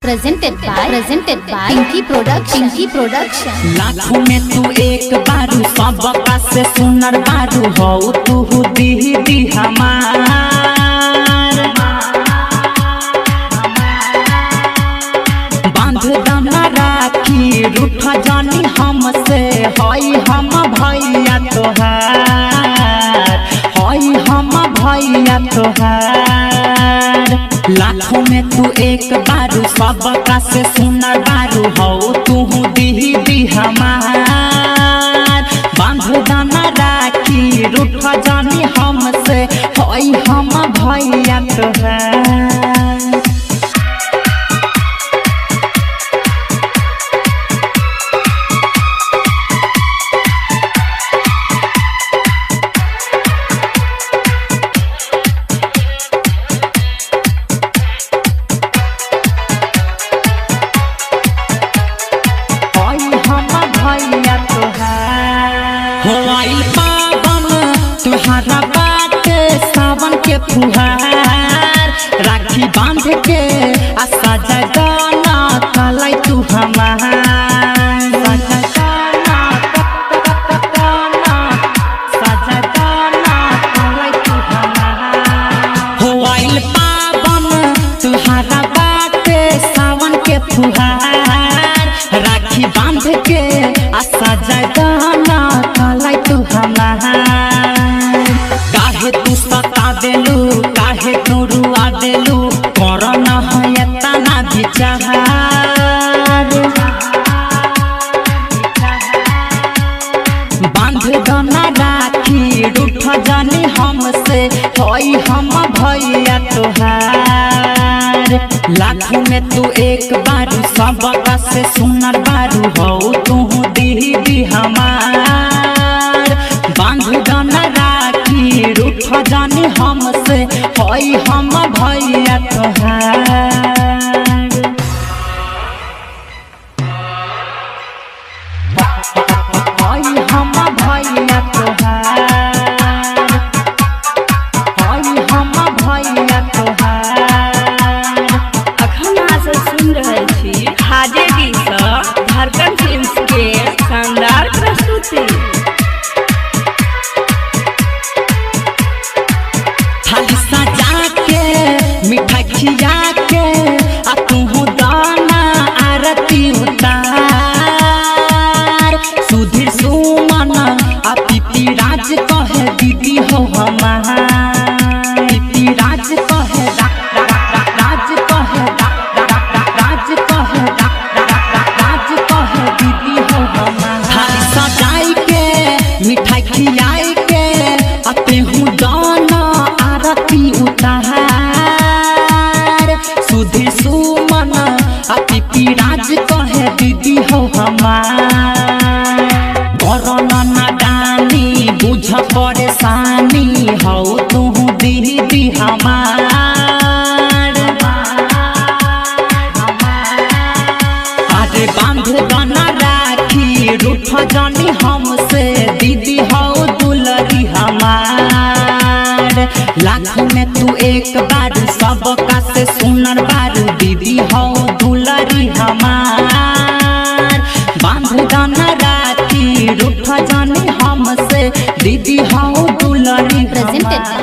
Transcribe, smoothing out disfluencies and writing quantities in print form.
presented by Pinky Production। लाखों में तू एक बारू सब का से सुनर बारू हो तू दी हमार बांध दना राखी रूठ जानी हमसे हई हम भैया तोहार हई हम भैया तोहार। लाखों में तू एक बारू सब का से सुनर बारू हो तू दी हमार बांध दाना राखी रूठ जानी हमसे हई हम भैया तोहार। तुहारा बात सावन के फुहार राखी बांध के आशा जगाना कलाई तू होइल पावन तुहारा बात सावन के फुहार राखी बांध के आशा जगाना कलाई तू तू सता देलू काहे तू रुआ देलू कोरोना है तना विचार बांध दना राखी रूठ जानी हमसे हई हम भैया तोहार। लाखों में तू एक बारू सब का से सुनर बारू हो तू दी हमार बांध दना राखी रूठ जानी हमसे हई हम भैया तोहार। हई हम भैया तोहार हई हम भैया तोहार। अखन से सुन रहे छी हाजे दी धड़कन फिल्म्स के शानदार प्रस्तुति। थाली सजा के मिठाई खिया के आ तू दाना आरती उतार सुधीर सुमन आ पीपी राज कहे दीदी हो हमार पीपी राज कहे राज कहे राज कहे राज कहे दीदी हो हमार। थाली सजाई के मिठाई खियाई के आ तेहू दाना आरती उतार सुधीर सुमन आ पीपी राज कहे दीदी हो हमार। कोरोना नादानी बुझ परेशानी हो तू दीदी हमार। अरे बांध दना राखी रूठ जानी हमसे दीदी हो दुलरी हमार। लाखों में तू एक बारू सब का से सुनर बारू दीदी हो दुलरी हमार बांध दना राखी रूठ जानी हमसे दीदी हो दुलरी presented by